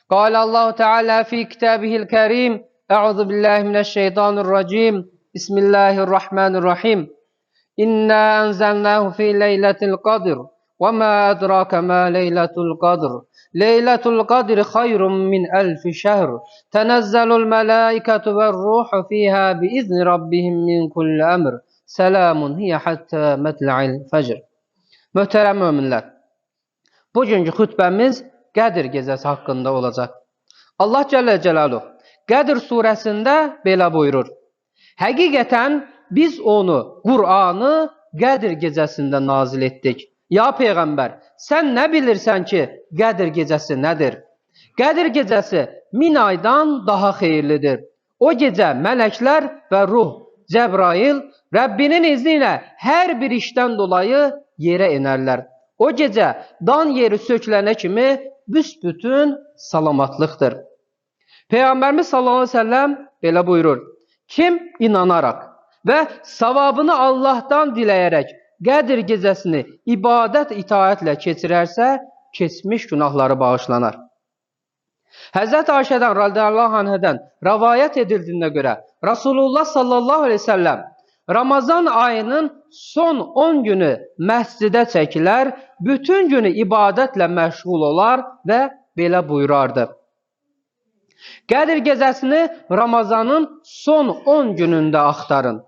قال الله تعالى في كتابه الكريم أعوذ بالله من الشيطان الرجيم بسم الله الرحمن الرحيم إنا أنزلناه في ليلة القدر وما أدراك ما ليلة القدر ليلة القدر خير من ألف شهر تنزل الملائكة والروح فيها بإذن ربهم من كل أمر سلام هي حتى مطلع الفجر. Möhtərəm möminlər, bugünkü xütbəmiz Qədir gecəsi haqqında olacaq. Allah Cəllə Cəlaluhu Qədir surəsində belə buyurur: Həqiqətən biz onu, Qur'anı Qədir gecəsində nazil etdik. Ya Peyğəmbər, sən nə bilirsən ki, Qədir gecəsi nədir? Qədir gecəsi 1000 aydan daha xeyirlidir. O gecə mələklər və ruh, Cəbrail, Rəbbinin izni ilə hər bir işdən dolayı yerə enərlər. O gecə dan yeri sökülənə kimi büsbütün salamatlıqdır. Peyğəmbərimiz sallallahu aleyhi ve sellem belə buyurur: Kim inanaraq və savabını Allahdan diləyərək Qədir gecəsini ibadət itaətlə keçirərsə, keçmiş günahları bağışlanar. Həzrət Ayşədən radiyallahu anhədən rəvayət edildiğine görə Rasulullah sallallahu aleyhi ve sellem Ramazan ayının son 10 günü məscidə çəkilər, bütün günü ibadətlə məşğul olar və belə buyurardı: Qədir gecəsini Ramazanın son 10 günündə axtarın.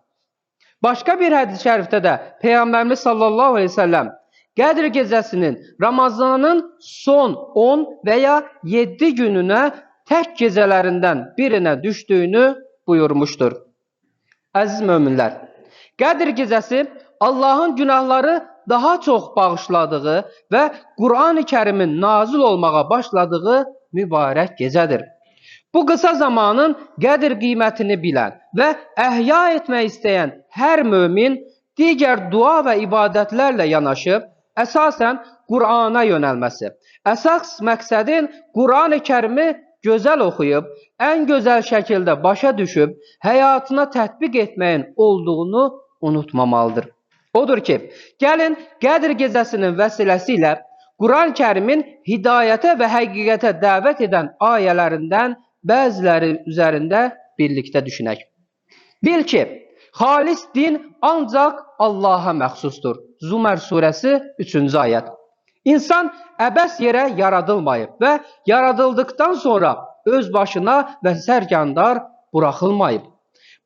Başqa bir hədis-i şərifdə də Peyğəmbərimiz sallallahu aleyhi ve sellem Qədir gecəsinin Ramazanın son 10 veya 7 gününə tək gecələrindən birinə düşdüyünü buyurmuşdur. Əziz möminlər, Qədir gecəsi Allahın günahları daha çox bağışladığı və Qur'an-ı Kərimin nazil olmağa başladığı mübarək gecədir. Bu qısa zamanın Qədir qiymətini bilən və əhya etmək istəyən hər mömin digər dua və ibadətlərlə yanaşıb, əsasən Qur'ana yönəlməsi. Əsas məqsədin Qur'an-ı Kərimi gözəl oxuyub, ən gözəl şəkildə başa düşüb, həyatına tətbiq etməyin olduğunu unutmamalıdır. Odur ki, gəlin Qədir gecəsinin vəsiləsi ilə Qur'an-ı Kərimin hidayətə və həqiqətə dəvət edən ayələrindən bəziləri üzərində birlikdə düşünək. Bil ki, xalis din ancaq Allaha məxsusdur. Zumər surəsi 3-cü ayət. İnsan əbəs yerə yaradılmayıb və yaradıldıqdan sonra öz başına və sərgəndar buraxılmayıb.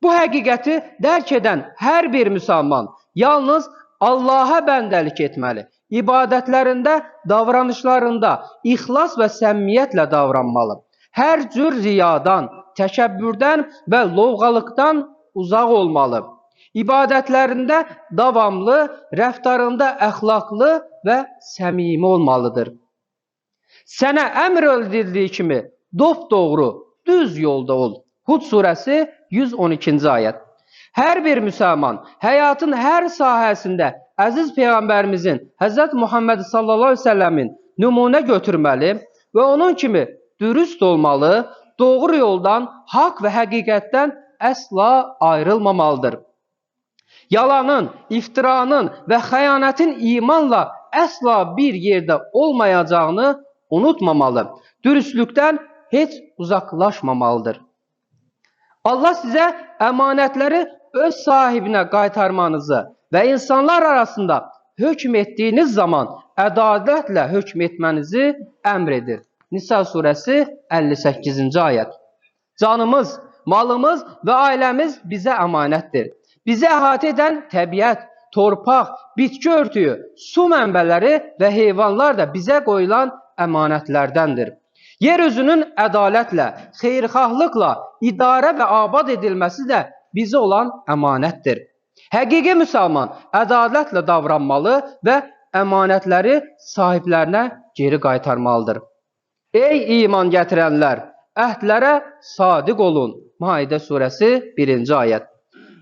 Bu həqiqəti dərk edən hər bir müsəlman yalnız Allaha bəndəlik etməli, ibadətlərində, davranışlarında ixlas və səmimiyyətlə davranmalı. Hər cür riyadan, təkəbbürdən və lovğalıqdan uzaq olmalı. İbadətlərində davamlı, rəftarında əxlaqlı və səmimi olmalıdır. Sənə əmr edildiyi kimi dopdoğru, düz yolda ol. Hud surəsi 112-ci ayət. Hər bir müsəlman həyatın hər sahəsində əziz Peyğəmbərimizin, Həzrət Muhammed sallallahu aleyhi ve sellemin nümunə götürməli və onun kimi dürüst olmalı, doğru yoldan, haqq və həqiqətdən əsla ayrılmamalıdır. Yalanın, iftiranın və xəyanətin imanla əsla bir yerdə olmayacağını unutmamalı, dürüstlükdən heç uzaqlaşmamalıdır. Allah sizə əmanətləri öz sahibinə qaytarmanızı və insanlar arasında hökm etdiyiniz zaman ədalətlə hökm etmənizi əmr edir. Nisa surəsi 58-ci ayət. Canımız, malımız və ailəmiz bizə əmanətdir. Bizi əhatə edən təbiət, torpaq, bitki örtüyü, su mənbələri və heyvanlar da bizə qoyulan əmanətlərdəndir. Yeryüzünün ədalətlə, xeyirxahlıqla idarə və abad edilməsi də bizə olan əmanətdir. Həqiqi müsəlman ədalətlə davranmalı və əmanətləri sahiblərinə geri qaytarmalıdır. Ey iman gətirənlər, əhdlərə sadiq olun. Maidə surəsi 1-ci ayət.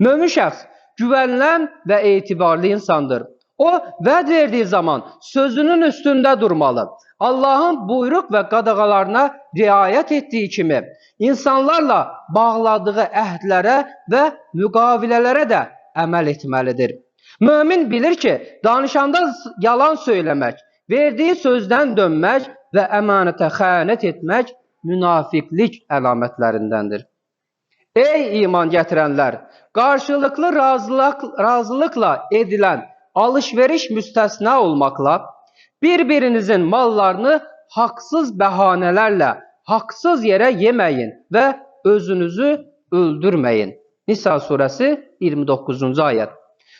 Mömin şəxs güvənilən və etibarlı insandır. O, vəd verdiyi zaman sözünün üstündə durmalı. Allahın buyruq və qadağalarına riayət etdiyi kimi, insanlarla bağladığı əhdlərə və müqavilələrə də əməl etməlidir. Mömin bilir ki, danışanda yalan söyləmək, verdiyi sözdən dönmək və əmanətə xəyanət etmək münafiqlik əlamətlərindəndir. Ey iman gətirənlər, qarşılıqlı razılıqla edilən alış-veriş müstəsna olmaqla, bir-birinizin mallarını haqsız bəhanələrlə, haqsız yerə yeməyin və özünüzü öldürməyin. Nisa surəsi 29-cu ayət.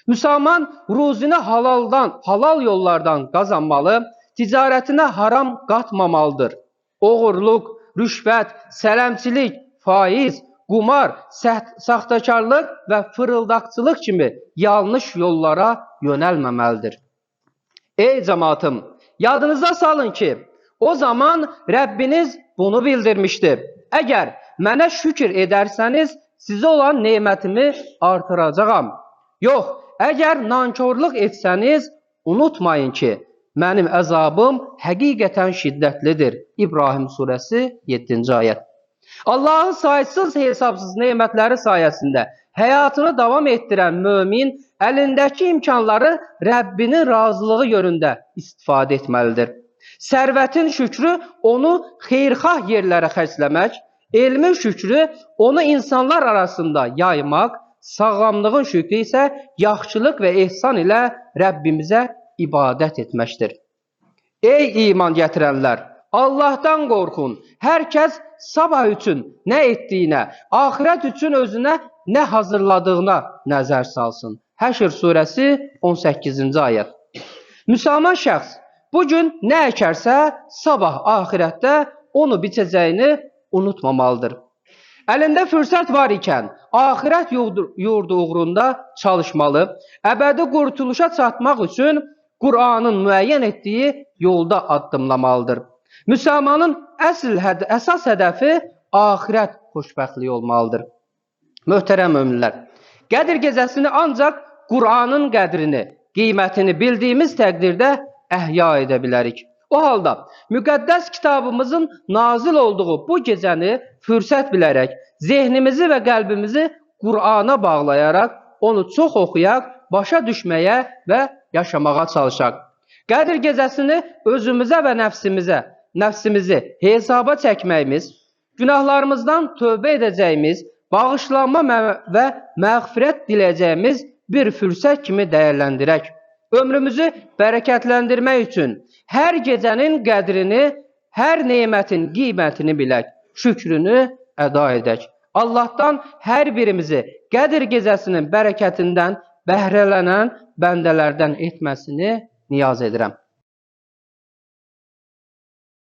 Müsəlman ruzini halal yollardan qazanmalı, ticarətinə haram qatmamalıdır. Oğurluq, rüşvət, sələmçilik, faiz, qumar, saxtakarlıq və fırıldaqçılıq kimi yanlış yollara yönəlməməlidir. Ey cəmaatım, yadınıza salın ki, o zaman Rəbbiniz bunu bildirmişdir. Əgər mənə şükür edərsəniz, sizə olan nemətimi artıracağam. Yox, əgər nankorluq etsəniz, unutmayın ki, mənim əzabım həqiqətən şiddətlidir. İbrahim surəsi 7-ci ayət. Allahın saysız hesabsız nemətləri sayəsində həyatını davam etdirən mömin əlindəki imkanları Rəbbinin razılığı yönündə istifadə etməlidir. Sərvətin şükrü onu xeyirxah yerlərə xərcləmək, elmin şükrü onu insanlar arasında yaymaq, sağlamlığın şükrü isə yaxşılıq və ehsan ilə Rəbbimizə ibadət etməkdir. Ey iman gətirənlər, Allahdan qorxun. Hər kəs sabah üçün nə etdiyinə, axirət üçün özünə nə hazırladığına nəzər salsın. Həşr surəsi 18-ci ayət. Müsəlman şəxs bugün nə əkərsə, sabah axirətdə onu biçəcəyini unutmamalıdır. Əlində fürsət var ikən, axirət yurdu uğrunda çalışmalı, əbədi qurtuluşa çatmaq üçün Qur'anın müəyyən etdiyi yolda addımlamalıdır. Müsəlmanın əsas hədəfi axirət xoşbəxtliyi olmalıdır. Möhtərəm möminlər, Qədir gecəsini ancaq Qur'anın qədrini, qiymətini bildiyimiz təqdirdə əhya edə bilərik. O halda müqəddəs kitabımızın nazil olduğu bu gecəni fürsət bilərək, zehnimizi və qəlbimizi Qur'ana bağlayaraq, onu çox oxuyaq, başa düşməyə və yaşamağa çalışaq. Qədir gecəsini özümüzə və nəfsimizi hesaba çəkməyimiz, günahlarımızdan tövbə edəcəyimiz, bağışlanma və məğfirət diləyəcəyimiz bir fürsət kimi dəyərləndirək. Ömrümüzü bərəkətləndirmək üçün hər gecənin qədrini, hər nemətin qiymətini bilək, şükrünü əda edək. Allahdan hər birimizi Qədir gecəsinin bərəkətindən bəhrələnən bəndələrdən etməsini niyaz edirəm.